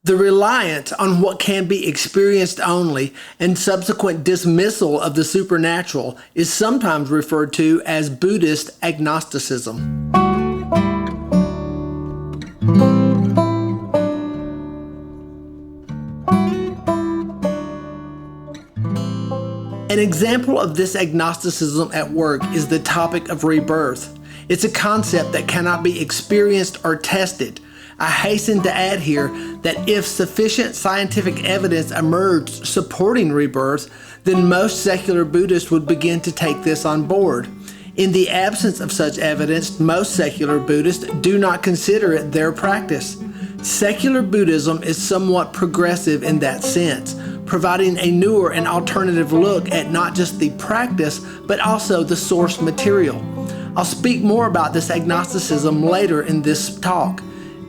The reliance on what can be experienced only and subsequent dismissal of the supernatural is sometimes referred to as Buddhist Agnosticism. An example of this agnosticism at work is the topic of rebirth. It's a concept that cannot be experienced or tested. I hasten to add here that if sufficient scientific evidence emerged supporting rebirth, then most secular Buddhists would begin to take this on board. In the absence of such evidence, most secular Buddhists do not consider it their practice. Secular Buddhism is somewhat progressive in that sense, providing a newer and alternative look at not just the practice, but also the source material. I'll speak more about this agnosticism later in this talk,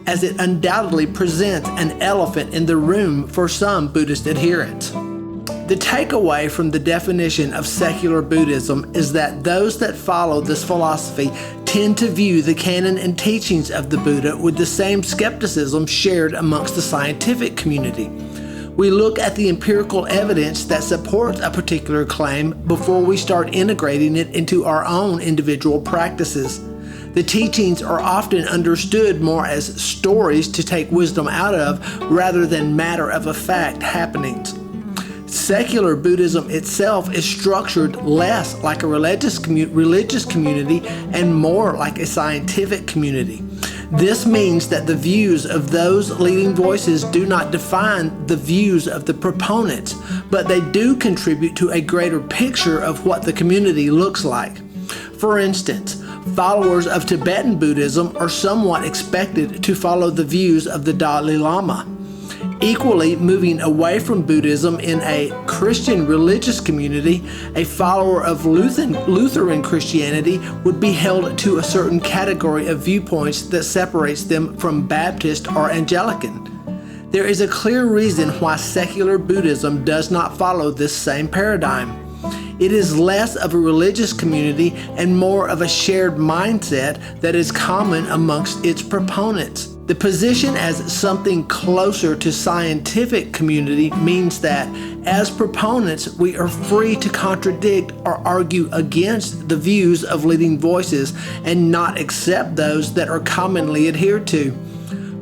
as it undoubtedly presents an elephant in the room for some Buddhist adherents. The takeaway from the definition of secular Buddhism is that those that follow this philosophy tend to view the canon and teachings of the Buddha with the same skepticism shared amongst the scientific community. We look at the empirical evidence that supports a particular claim before we start integrating it into our own individual practices. The teachings are often understood more as stories to take wisdom out of rather than matter-of-fact happenings. Secular Buddhism itself is structured less like a religious community and more like a scientific community. This means that the views of those leading voices do not define the views of the proponents, but they do contribute to a greater picture of what the community looks like. For instance, followers of Tibetan Buddhism are somewhat expected to follow the views of the Dalai Lama. Equally, moving away from Buddhism in a Christian religious community, a follower of Lutheran Christianity would be held to a certain category of viewpoints that separates them from Baptist or Anglican. There is a clear reason why secular Buddhism does not follow this same paradigm. It is less of a religious community and more of a shared mindset that is common amongst its proponents. The position as something closer to scientific community means that, as proponents, we are free to contradict or argue against the views of leading voices and not accept those that are commonly adhered to.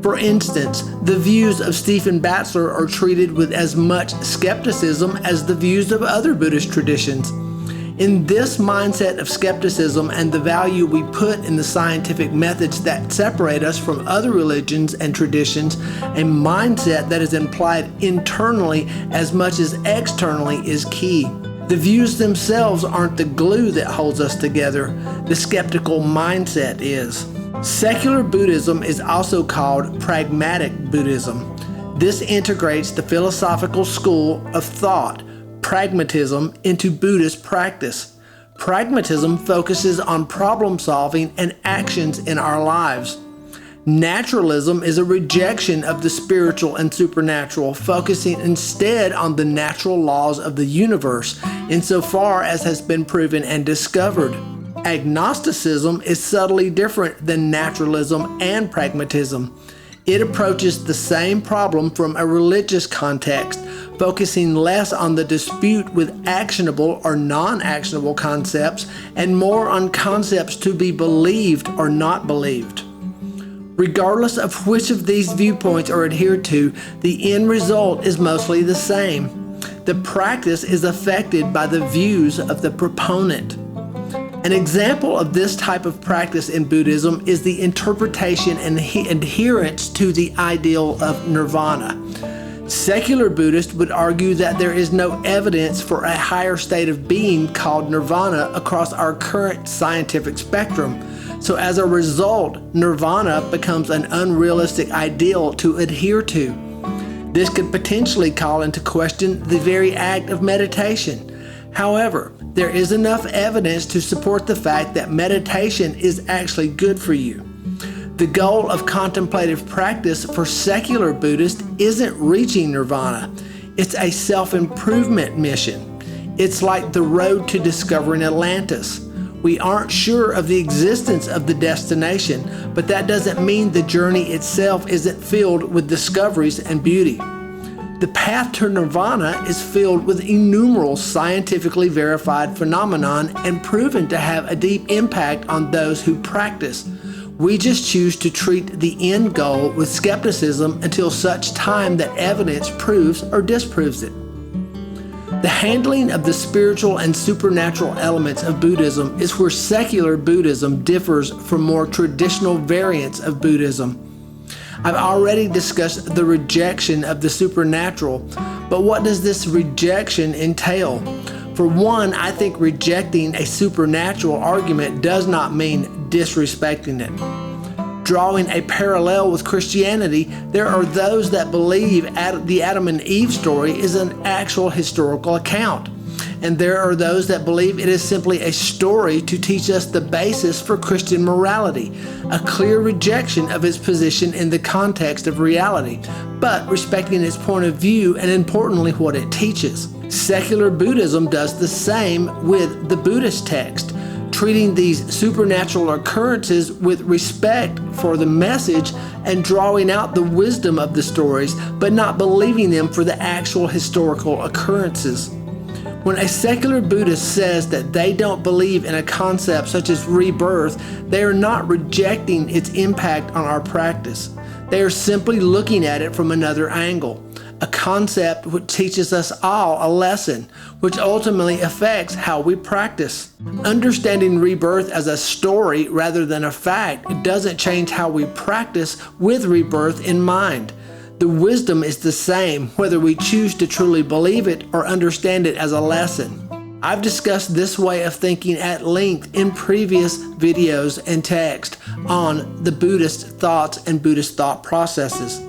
For instance, the views of Stephen Batzler are treated with as much skepticism as the views of other Buddhist traditions. In this mindset of skepticism and the value we put in the scientific methods that separate us from other religions and traditions, a mindset that is implied internally as much as externally is key. The views themselves aren't the glue that holds us together. The skeptical mindset is. Secular Buddhism is also called Pragmatic Buddhism. This integrates the philosophical school of thought, Pragmatism, into Buddhist practice. Pragmatism focuses on problem solving and actions in our lives. Naturalism is a rejection of the spiritual and supernatural, focusing instead on the natural laws of the universe, insofar as has been proven and discovered. Agnosticism is subtly different than naturalism and pragmatism. It approaches the same problem from a religious context, focusing less on the dispute with actionable or non-actionable concepts and more on concepts to be believed or not believed. Regardless of which of these viewpoints are adhered to, the end result is mostly the same. The practice is affected by the views of the proponent. An example of this type of practice in Buddhism is the interpretation and adherence to the ideal of nirvana. Secular Buddhists would argue that there is no evidence for a higher state of being called nirvana across our current scientific spectrum. So as a result, nirvana becomes an unrealistic ideal to adhere to. This could potentially call into question the very act of meditation. However, there is enough evidence to support the fact that meditation is actually good for you. The goal of contemplative practice for secular Buddhists isn't reaching nirvana. It's a self-improvement mission. It's like the road to discovering Atlantis. We aren't sure of the existence of the destination, but that doesn't mean the journey itself isn't filled with discoveries and beauty. The path to nirvana is filled with innumerable scientifically verified phenomenon and proven to have a deep impact on those who practice. We just choose to treat the end goal with skepticism until such time that evidence proves or disproves it. The handling of the spiritual and supernatural elements of Buddhism is where secular Buddhism differs from more traditional variants of Buddhism. I've already discussed the rejection of the supernatural, but what does this rejection entail? For one, I think rejecting a supernatural argument does not mean disrespecting it. Drawing a parallel with Christianity, there are those that believe the Adam and Eve story is an actual historical account. And there are those that believe it is simply a story to teach us the basis for Christian morality, a clear rejection of its position in the context of reality, but respecting its point of view and importantly what it teaches. Secular Buddhism does the same with the Buddhist text, treating these supernatural occurrences with respect for the message and drawing out the wisdom of the stories, but not believing them for the actual historical occurrences. When a secular Buddhist says that they don't believe in a concept such as rebirth, they are not rejecting its impact on our practice. They are simply looking at it from another angle, a concept which teaches us all a lesson, which ultimately affects how we practice. Understanding rebirth as a story rather than a fact doesn't change how we practice with rebirth in mind. The wisdom is the same whether we choose to truly believe it or understand it as a lesson. I've discussed this way of thinking at length in previous videos and text on the Buddhist thoughts and Buddhist thought processes.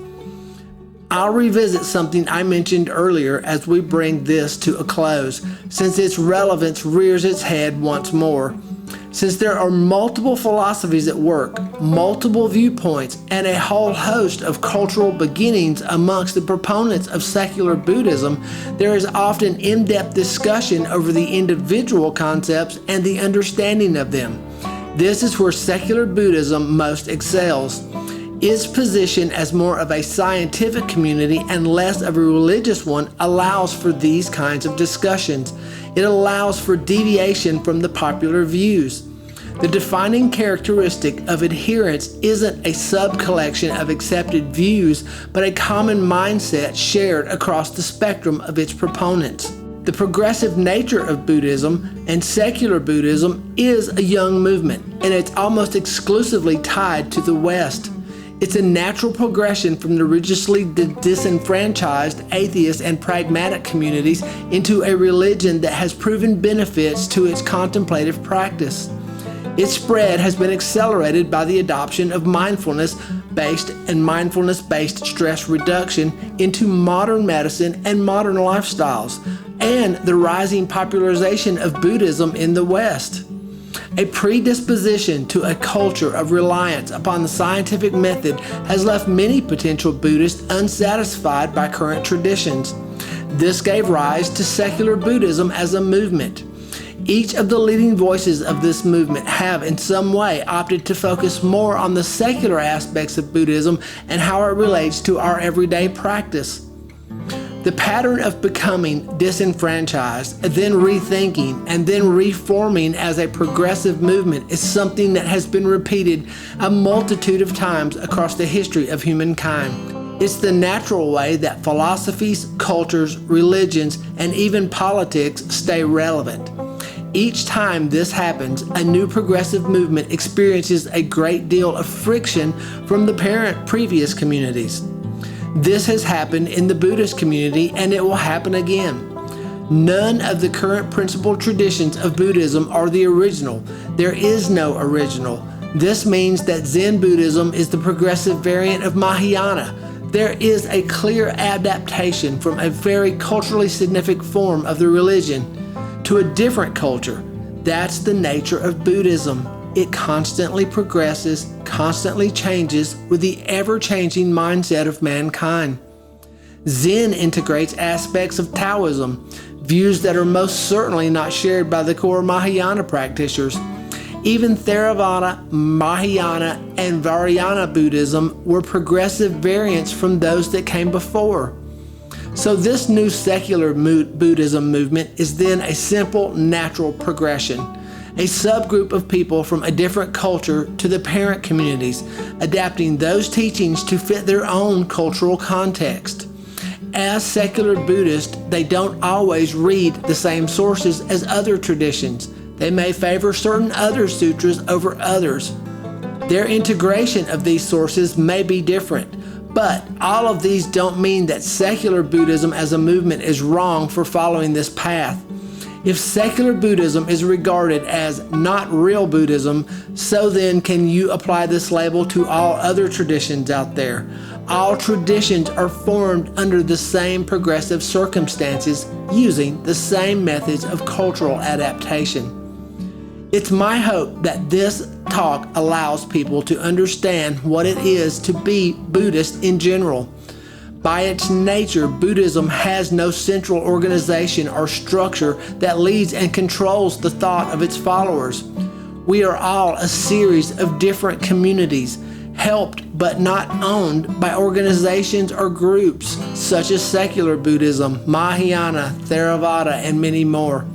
I'll revisit something I mentioned earlier as we bring this to a close, since its relevance rears its head once more. Since there are multiple philosophies at work, multiple viewpoints, and a whole host of cultural beginnings amongst the proponents of secular Buddhism, there is often in-depth discussion over the individual concepts and the understanding of them. This is where secular Buddhism most excels. Its position as more of a scientific community and less of a religious one allows for these kinds of discussions. It allows for deviation from the popular views. The defining characteristic of adherence isn't a sub-collection of accepted views, but a common mindset shared across the spectrum of its proponents. The progressive nature of Buddhism and secular Buddhism is a young movement, and it's almost exclusively tied to the West. It's a natural progression from the religiously disenfranchised atheist and pragmatic communities into a religion that has proven benefits to its contemplative practice. Its spread has been accelerated by the adoption of mindfulness-based stress reduction into modern medicine and modern lifestyles, and the rising popularization of Buddhism in the West. A predisposition to a culture of reliance upon the scientific method has left many potential Buddhists unsatisfied by current traditions. This gave rise to secular Buddhism as a movement. Each of the leading voices of this movement have in some way opted to focus more on the secular aspects of Buddhism and how it relates to our everyday practice. The pattern of becoming disenfranchised, then rethinking, and then reforming as a progressive movement is something that has been repeated a multitude of times across the history of humankind. It's the natural way that philosophies, cultures, religions, and even politics stay relevant. Each time this happens, a new progressive movement experiences a great deal of friction from the previous communities. This has happened in the Buddhist community, and it will happen again. None of the current principal traditions of Buddhism are the original. There is no original. This means that Zen Buddhism is the progressive variant of Mahayana. There is a clear adaptation from a very culturally significant form of the religion to a different culture. That's the nature of Buddhism. It constantly progresses, constantly changes with the ever-changing mindset of mankind. Zen integrates aspects of Taoism, views that are most certainly not shared by the core Mahayana practitioners. Even Theravada, Mahayana, and Vajrayana Buddhism were progressive variants from those that came before. So this new secular Buddhism movement is then a simple, natural progression. A subgroup of people from a different culture to the parent communities, adapting those teachings to fit their own cultural context. As secular Buddhists, they don't always read the same sources as other traditions. They may favor certain other sutras over others. Their integration of these sources may be different, but all of these don't mean that secular Buddhism as a movement is wrong for following this path. If secular Buddhism is regarded as not real Buddhism, so then can you apply this label to all other traditions out there? All traditions are formed under the same progressive circumstances, using the same methods of cultural adaptation. It's my hope that this talk allows people to understand what it is to be Buddhist in general. By its nature, Buddhism has no central organization or structure that leads and controls the thought of its followers. We are all a series of different communities, helped but not owned by organizations or groups such as secular Buddhism, Mahayana, Theravada, and many more.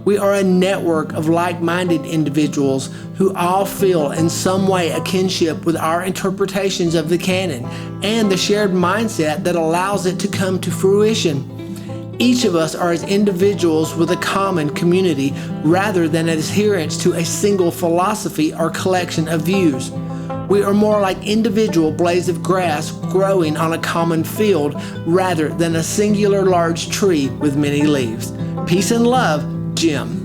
We are a network of like-minded individuals who all feel in some way a kinship with our interpretations of the canon and the shared mindset that allows it to come to fruition. Each of us are as individuals with a common community rather than adherents to a single philosophy or collection of views. We are more like individual blades of grass growing on a common field rather than a singular large tree with many leaves. Peace and love, Jim.